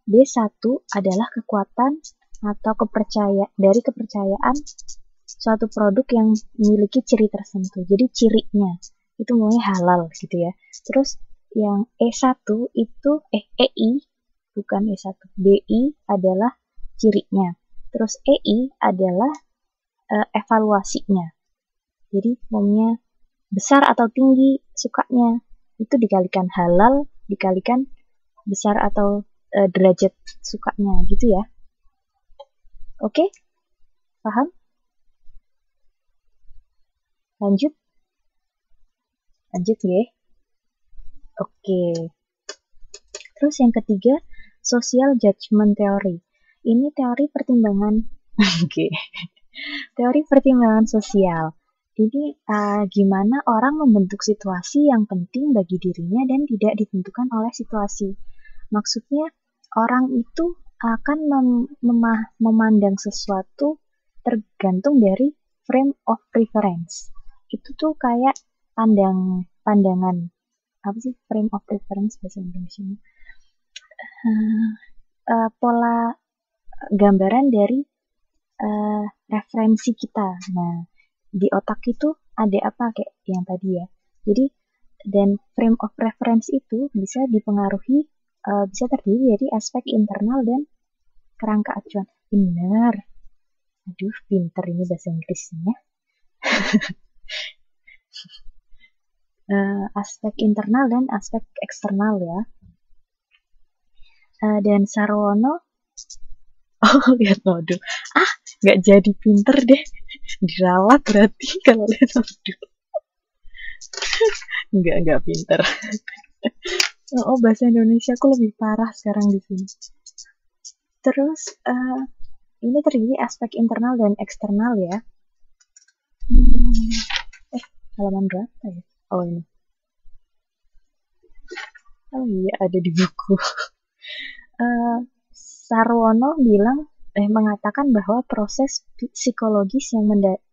D1 adalah kekuatan atau kepercayaan suatu produk yang memiliki ciri tertentu. Jadi cirinya itu mulai halal gitu ya. Terus yang E1 itu EI bukan E1, BI adalah cirinya. Terus EI adalah evaluasinya. Jadi umumnya besar atau tinggi sukanya itu dikalikan halal dikalikan besar atau derajat sukanya gitu ya. Oke? Paham? Lanjut ya. Oke. Terus yang ketiga, social judgment theory. Ini teori pertimbangan teori pertimbangan sosial. Jadi gimana orang membentuk situasi yang penting bagi dirinya dan tidak ditentukan oleh situasi. Maksudnya orang itu akan memandang sesuatu tergantung dari frame of reference. Itu tuh kayak pandangan. Apa sih frame of reference bahasa Indonesia? Pola gambaran dari referensi kita. Nah, di otak itu ada apa kayak yang tadi ya. Jadi dan frame of reference itu bisa dipengaruhi bisa terdiri dari aspek internal dan kerangka acuan. Benar. Aduh, pinter ini bahasa Inggrisnya. Aspek internal dan aspek eksternal ya. Dan Sarwono lihat modul. Nggak jadi pinter deh. Diralat berarti kalau lihat modul. Nggak pinter. Bahasa Indonesia aku lebih parah sekarang di sini. Terus ini terdiri aspek internal dan eksternal ya. Halaman berapa ya? Oh ini. Oh iya ada di buku. Sarwono mengatakan bahwa proses psikologis yang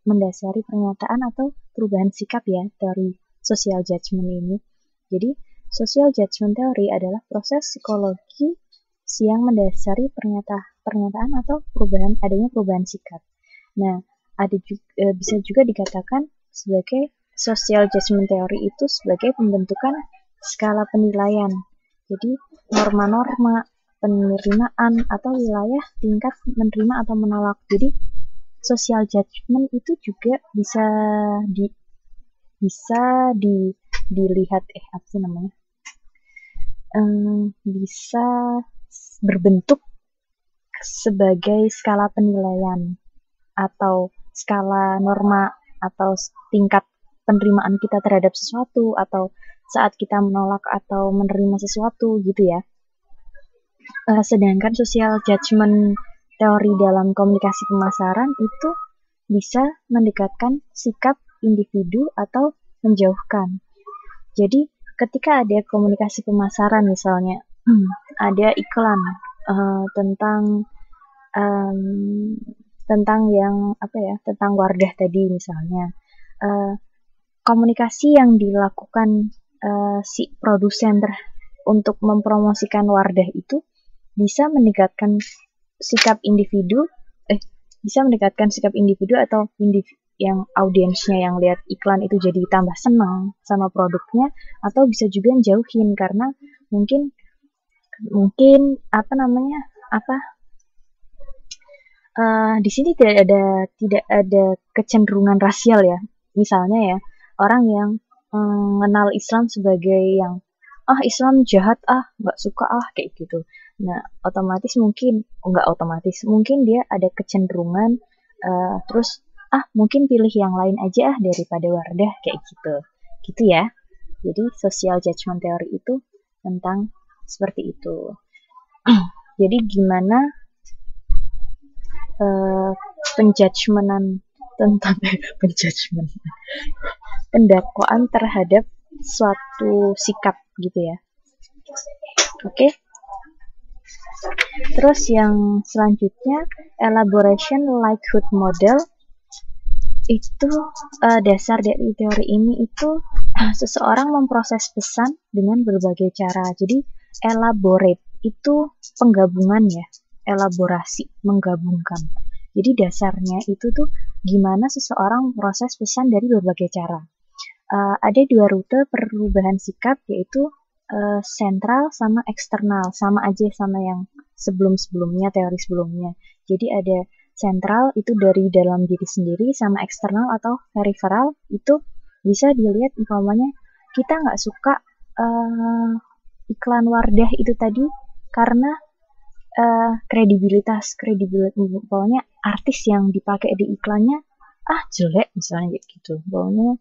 mendasari pernyataan atau perubahan sikap ya, teori social judgment ini. Jadi, social judgment theory adalah proses psikologi yang mendasari pernyataan atau adanya perubahan sikap. Nah, bisa juga dikatakan sebagai social judgment theory itu sebagai pembentukan skala penilaian. Jadi, norma-norma penerimaan atau wilayah tingkat menerima atau menolak. Jadi social judgment itu juga bisa dilihat bisa berbentuk sebagai skala penilaian atau skala norma atau tingkat penerimaan kita terhadap sesuatu atau saat kita menolak atau menerima sesuatu gitu ya. Sedangkan social judgment teori dalam komunikasi pemasaran itu bisa mendekatkan sikap individu atau menjauhkan. Jadi ketika ada komunikasi pemasaran misalnya, ada iklan tentang yang tentang Wardah tadi misalnya, komunikasi yang dilakukan si produsen untuk mempromosikan Wardah itu bisa mendekatkan sikap individu atau yang audiensnya yang lihat iklan itu jadi tambah senang sama produknya, atau bisa juga jauhin karena mungkin di sini tidak ada kecenderungan rasial ya. Misalnya ya, orang yang mengenal Islam sebagai yang Islam jahat, nggak suka kayak gitu. Nah, mungkin dia ada kecenderungan terus mungkin pilih yang lain aja daripada Wardah kayak gitu ya. Jadi social judgment theory itu tentang seperti itu. Jadi gimana pendakwaan terhadap suatu sikap gitu ya. Oke. Terus yang selanjutnya, elaboration likelihood model. Itu dasar dari teori ini itu seseorang memproses pesan dengan berbagai cara. Jadi elaborate itu penggabungan ya, elaborasi, menggabungkan. Jadi dasarnya itu tuh gimana seseorang proses pesan dari berbagai cara. Ada dua rute perubahan sikap, yaitu sentral sama eksternal, sama aja sama yang sebelum-sebelumnya, teori sebelumnya. Jadi ada sentral itu dari dalam diri sendiri, sama eksternal atau peripheral itu bisa dilihat umpamanya kita nggak suka iklan Wardah itu tadi karena kredibilitas pokoknya artis yang dipakai di iklannya jelek misalnya kayak gitu, pokoknya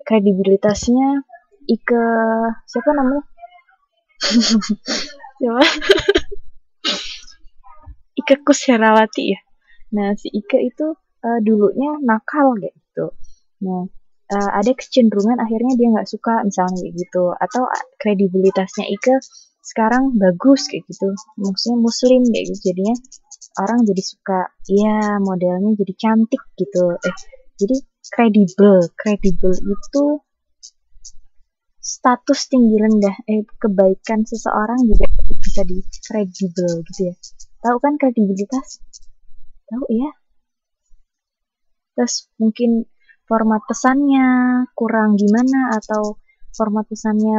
kredibilitasnya siapa namanya siapa Ike Kusherawati ya. Nah si Ike itu dulunya nakal kayak gitu. Nah ada kecenderungan akhirnya dia nggak suka misalnya kayak gitu, atau kredibilitasnya Ike sekarang bagus kayak gitu, maksudnya muslim kayak gitu, jadinya orang jadi suka, ya modelnya jadi cantik gitu, jadi kredibel itu status tinggi rendah, kebaikan seseorang juga bisa di kredibel gitu ya. Tahu kan kredibilitas? Tahu ya? Terus mungkin format pesannya kurang gimana, atau format pesannya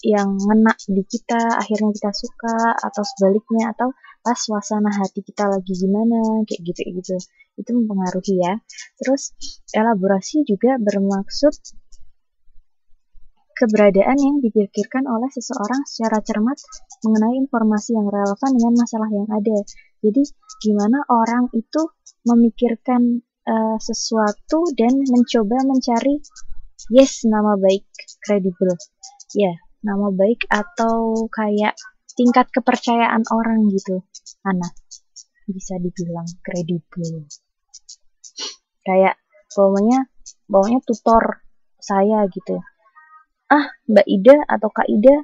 yang ngena di kita akhirnya kita suka, atau sebaliknya, atau pas suasana hati kita lagi gimana kayak gitu itu mempengaruhi ya. Terus elaborasi juga bermaksud keberadaan yang dipikirkan oleh seseorang secara cermat mengenai informasi yang relevan dengan masalah yang ada. Jadi gimana orang itu memikirkan sesuatu dan mencoba mencari nama baik, kredibel ya, nama baik atau kayak tingkat kepercayaan orang gitu, bisa dibilang kredibel. Kayak bawahnya tutor saya gitu, Mbak Ida atau Kak Ida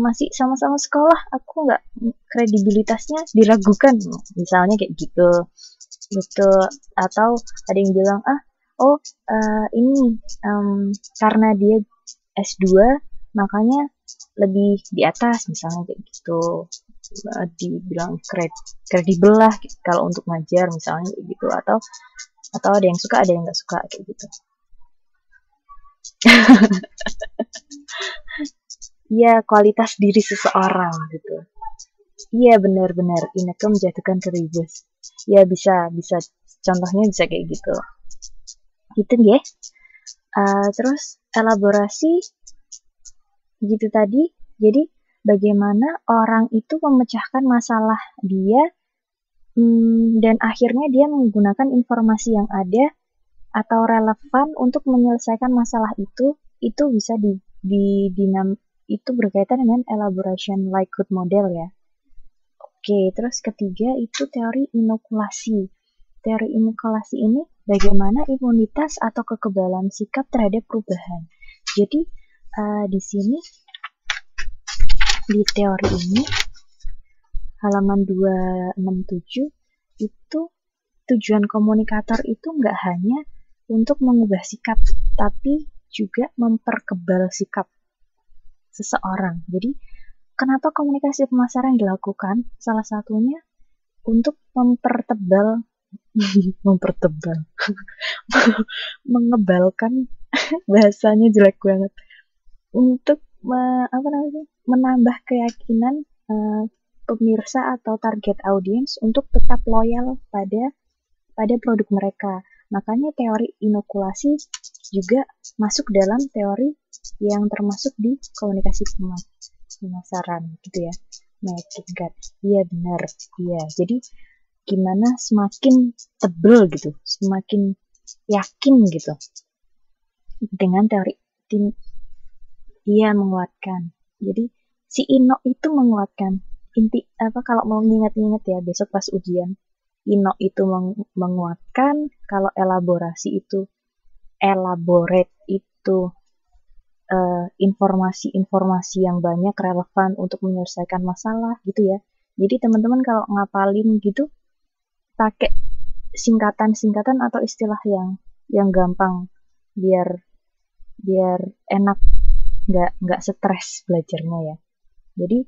masih sama-sama sekolah, aku nggak, kredibilitasnya diragukan misalnya kayak gitu. Atau ada yang bilang ini karena dia S2 makanya lebih di atas misalnya kayak gitu, dibilang kredibel lah kalau untuk ngajar misalnya kayak gitu, atau ada yang suka ada yang nggak suka kayak gitu. Iya, kualitas diri seseorang gitu. Iya, benar-benar Ineke menjatuhkan keribus. Ya bisa contohnya bisa kayak gitu. Gitu nggih. Terus elaborasi gitu tadi. Jadi bagaimana orang itu memecahkan masalah dia dan akhirnya dia menggunakan informasi yang ada atau relevan untuk menyelesaikan masalah itu bisa itu berkaitan dengan elaboration likelihood model ya. Oke, terus ketiga itu teori inokulasi. Teori inokulasi ini bagaimana imunitas atau kekebalan sikap terhadap perubahan. Jadi di sini di teori ini halaman 267 itu tujuan komunikator itu nggak hanya untuk mengubah sikap, tapi juga memperkebal sikap seseorang. Jadi kenapa komunikasi pemasaran dilakukan? Salah satunya untuk mempertebal mengebalkan bahasanya jelek banget, untuk menambah keyakinan pemirsa atau target audiens untuk tetap loyal pada produk mereka. Makanya teori inokulasi juga masuk dalam teori yang termasuk di komunikasi pemasaran gitu ya. Marketing. Iya benar. Iya. Jadi gimana semakin tebel gitu, semakin yakin gitu dengan teori dia menguatkan. Jadi si Ino itu menguatkan. Kalau mau nginget-nginget ya besok pas ujian. Ino itu menguatkan, kalau elaborasi itu elaborate itu informasi-informasi yang banyak relevan untuk menyelesaikan masalah gitu ya. Jadi teman-teman kalau ngapalin gitu pakai singkatan-singkatan atau istilah yang gampang biar enak, nggak stres belajarnya ya. Jadi